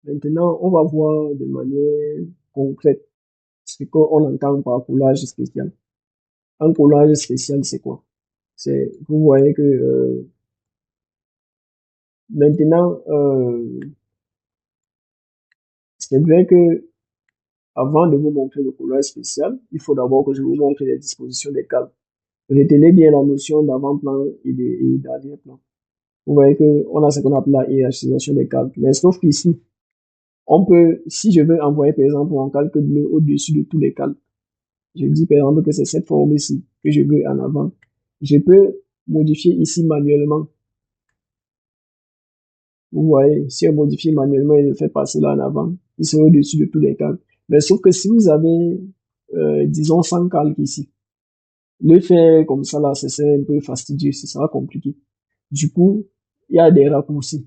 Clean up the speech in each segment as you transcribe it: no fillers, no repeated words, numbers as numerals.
Maintenant, on va voir de manière concrète ce qu'on entend par collage spécial. Un collage spécial, c'est quoi? Vous voyez que maintenant, c'est vrai que avant de vous montrer le collage spécial, il faut d'abord que je vous montre les dispositions des câbles. Retenez bien la notion d'avant-plan et d'arrière-plan. Vous voyez que on a ce qu'on appelle la hiérarchisation des câbles. Mais sauf qu'ici, on peut, si je veux envoyer par exemple un calque bleu au-dessus de tous les calques, je dis par exemple que c'est cette forme ici que je veux en avant. Je peux modifier ici manuellement. Vous voyez, si on modifie manuellement et je fais passer là en avant, il sera au-dessus de tous les calques. Mais sauf que si vous avez, disons, 100 calques ici, le faire comme ça là, ce serait un peu fastidieux, ce sera compliqué. Du coup, il y a des raccourcis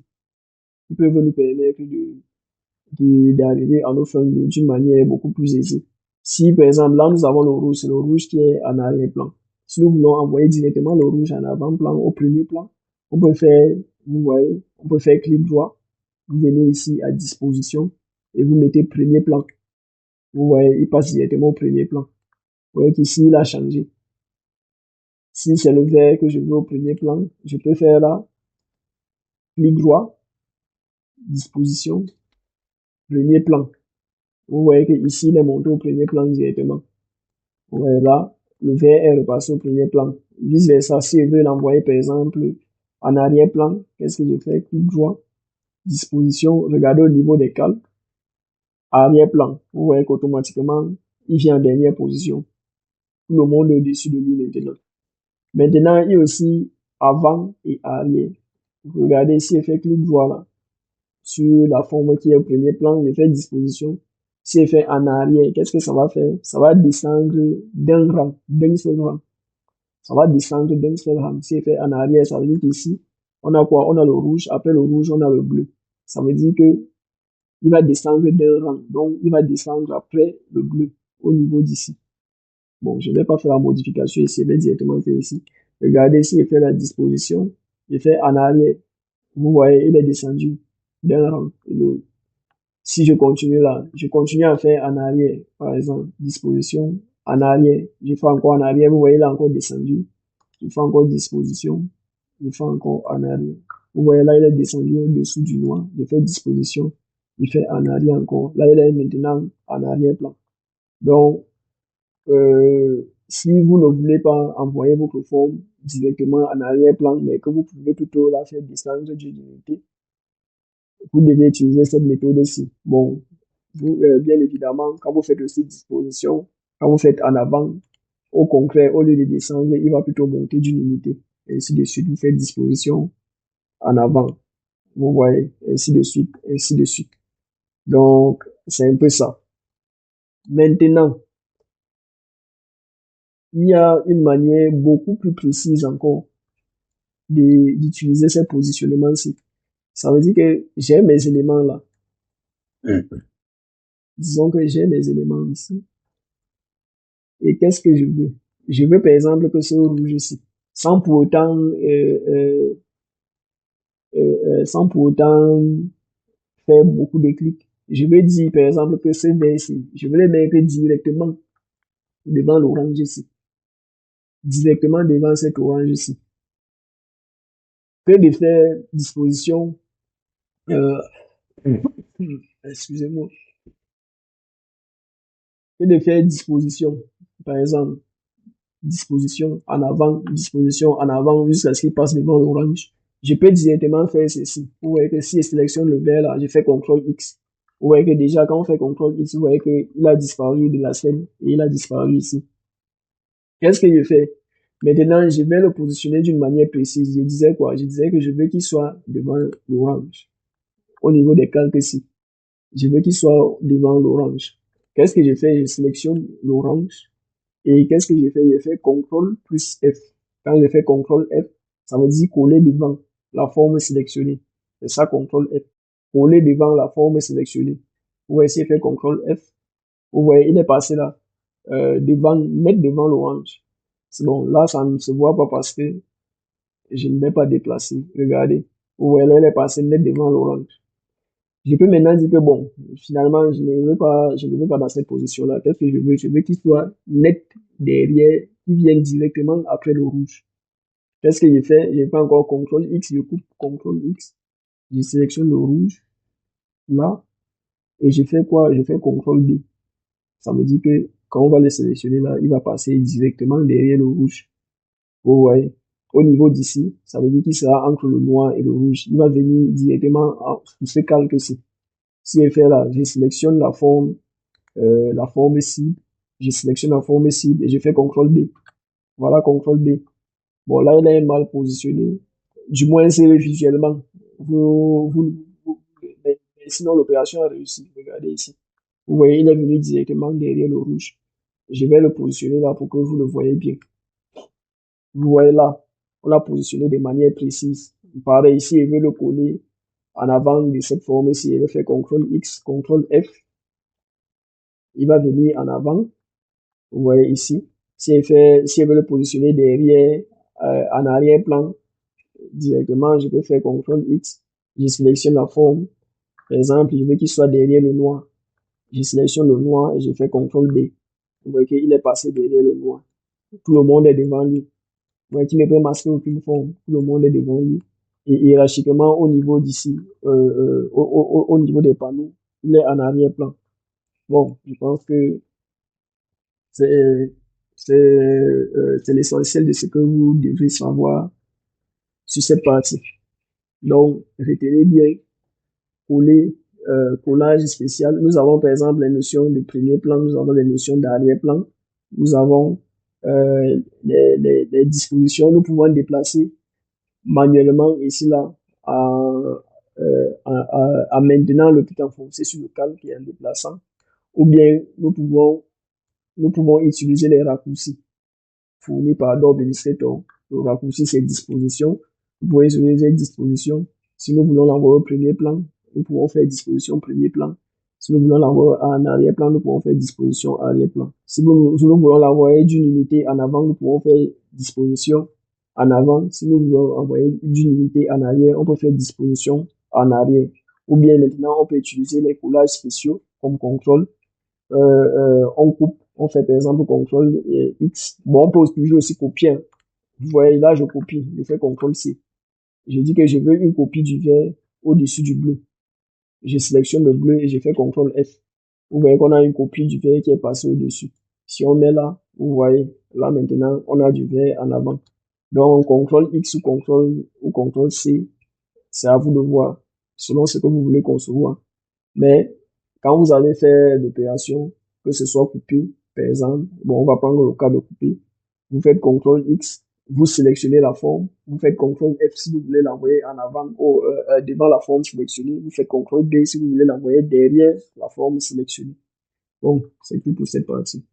qui peuvent nous permettre d'arriver à nos fins d'une manière beaucoup plus aisée. Si, par exemple, là, nous avons le rouge, c'est le rouge qui est en arrière-plan. Si nous voulons envoyer directement le rouge en avant-plan, au premier plan, on peut faire, vous voyez, on peut faire clic droit. Vous venez ici à disposition et vous mettez premier plan. Vous voyez, il passe directement au premier plan. Vous voyez qu'ici, il a changé. Si c'est le vert que je veux au premier plan, je peux faire là, clic droit, disposition, premier plan. Vous voyez que ici, il est monté au premier plan directement. Vous voyez là, le vert est repassé au premier plan. Vice versa, si je veux l'envoyer, par exemple, en arrière-plan, qu'est-ce que je fais? Clic droit, disposition, regardez au niveau des calques, arrière-plan. Vous voyez qu'automatiquement, il vient en dernière position. Tout le monde est au-dessus de lui maintenant. Maintenant, il y a aussi avant et arrière. Regardez ici, je fais clic droit là, sur la forme qui est au premier plan, je fais disposition. Si je fais en arrière, qu'est-ce que ça va faire? Ça va descendre d'un rang, d'un seul rang. Ça va descendre d'un seul rang. Si je fais en arrière, ça veut dire qu'ici, on a quoi? On a le rouge. Après le rouge, on a le bleu. Ça veut dire que il va descendre d'un rang. Donc, il va descendre après le bleu, au niveau d'ici. Bon, je ne vais pas faire la modification ici, je vais directement faire ici. Regardez ici, je fais la disposition. Je fais en arrière. Vous voyez, il est descendu d'un rang. Si je continue là, je continue à faire en arrière, par exemple, disposition, en arrière, je fais encore en arrière, vous voyez là encore descendu, je fais encore disposition, je fais encore en arrière. Vous voyez là, il est descendu au-dessous du noir, je fais disposition, je fais en arrière encore. Là, il est maintenant en arrière-plan. Donc, si vous ne voulez pas envoyer votre forme directement en arrière-plan, mais que vous pouvez plutôt la faire descendre d'une unité, vous devez utiliser cette méthode-ci. Bon, vous, bien évidemment, quand vous faites aussi disposition, quand vous faites en avant, au contraire, au lieu de descendre, il va plutôt monter d'une unité. Et ainsi de suite, vous faites disposition en avant. Vous voyez, ainsi de suite, ainsi de suite. Donc, c'est un peu ça. Maintenant, il y a une manière beaucoup plus précise encore d'utiliser ces positionnements-ci. Ça veut dire que j'ai mes éléments là. Disons que j'ai mes éléments ici. Et qu'est-ce que je veux? Je veux par exemple que ce rouge ici, sans pour autant, sans pour autant faire beaucoup de clics. Je veux dire par exemple que ce vert ici, je veux les mettre directement devant l'orange ici, directement devant cet orange ici. Que de faire disposition, euh, excusez-moi, que de faire disposition, par exemple, disposition en avant jusqu'à ce qu'il passe devant l'orange. Je peux directement faire ceci. Vous voyez que si je sélectionne le vert là, je fais CTRL X. Vous voyez que déjà quand on fait CTRL X, vous voyez qu'il a disparu de la scène et il a disparu ici. Qu'est-ce que je fais? Maintenant, je vais le positionner d'une manière précise. Je disais quoi? Je disais que je veux qu'il soit devant l'orange. Au niveau des calques ici. Je veux qu'il soit devant l'orange. Qu'est-ce que je fais? Je sélectionne l'orange. Et qu'est-ce que j'ai fait? J'ai fait CTRL plus F. Quand j'ai fait CTRL F, ça veut dire coller devant la forme sélectionnée. C'est ça CTRL F. Coller devant la forme sélectionnée. Vous voyez, si j'ai fait CTRL F, vous voyez, il est passé là, devant, net devant l'orange. C'est bon, là, ça ne se voit pas parce que je ne vais pas déplacer. Regardez. Vous voyez, là, il est passé net devant l'orange. Je peux maintenant dire que bon, finalement, je ne veux pas dans cette position-là. Qu'est-ce que je veux? Je veux qu'il soit net derrière, qu'il vienne directement après le rouge. Qu'est-ce que j'ai fait? J'ai fait encore CTRL X, je coupe CTRL X, je sélectionne le rouge, là, et je fais quoi? Je fais CTRL B. Ça me dit que quand on va le sélectionner là, il va passer directement derrière le rouge. Vous voyez? Au niveau d'ici, ça veut dire qu'il sera entre le noir et le rouge. Il va venir directement sur ce calque-ci. Si je fais là, je sélectionne la forme cible, je sélectionne la forme cible et je fais CTRL B. Voilà, CTRL B. Bon, là, il est mal positionné. Du moins, c'est visuellement. Mais sinon, l'opération a réussi. Regardez ici. Vous voyez, il est venu directement derrière le rouge. Je vais le positionner là pour que vous le voyez bien. Vous voyez là, on l'a positionné de manière précise. Pareil, ici, je vais le coller en avant de cette forme-ci. Je vais faire CTRL X, CTRL F. Il va venir en avant. Vous voyez ici. Si je veux le positionner derrière, en arrière-plan, directement, je peux faire CTRL X. Je sélectionne la forme. Par exemple, je veux qu'il soit derrière le noir. Je sélectionne le noir et je fais CTRL D. Vous voyez qu'il est passé derrière le noir. Tout le monde est devant lui. Vous voyez qu'il ne peut masquer aucune forme. Tout le monde est devant lui. Et hiérarchiquement, au niveau d'ici, au niveau des panneaux, il est en arrière-plan. Bon, je pense que c'est c'est l'essentiel de ce que vous devez savoir sur cette partie. Donc, retenez bien, coller, collage spécial. Nous avons par exemple les notions de premier plan, nous avons les notions d'arrière-plan, nous avons les dispositions. Nous pouvons déplacer manuellement ici là en maintenant le clic enfoncé sur le calque et en déplaçant. Ou bien nous pouvons utiliser les raccourcis fournis par Adobe Illustrator. Le raccourci, c'est disposition. Vous pouvez utiliser disposition. Si nous voulons l'envoyer au premier plan, nous pouvons faire disposition premier plan. Si nous voulons l'envoyer en arrière-plan, nous pouvons faire disposition arrière-plan. Si nous voulons l'envoyer d'une unité en avant, nous pouvons faire disposition en avant. Si nous voulons envoyer d'une unité en arrière, on peut faire disposition en arrière. Ou bien maintenant, on peut utiliser les collages spéciaux comme contrôle. On coupe, on fait par exemple CTRL X. Bon, on peut toujours aussi copier. Hein. Vous voyez, là, je copie, je fais CTRL C. Je dis que je veux une copie du vert au-dessus du bleu. Je sélectionne le bleu et je fais CTRL F. Vous voyez qu'on a une copie du vert qui est passée au-dessus. Si on met là, vous voyez, là maintenant, on a du vert en avant. Donc, CTRL X ou CTRL C, c'est à vous de voir, selon ce que vous voulez concevoir. Mais quand vous allez faire l'opération, que ce soit coupé, par exemple, bon, on va prendre le cas de couper, vous faites CTRL X, vous sélectionnez la forme, vous faites CTRL F si vous voulez l'envoyer en avant ou devant la forme sélectionnée, vous faites CTRL D si vous voulez l'envoyer derrière la forme sélectionnée. Donc, c'est tout pour cette partie.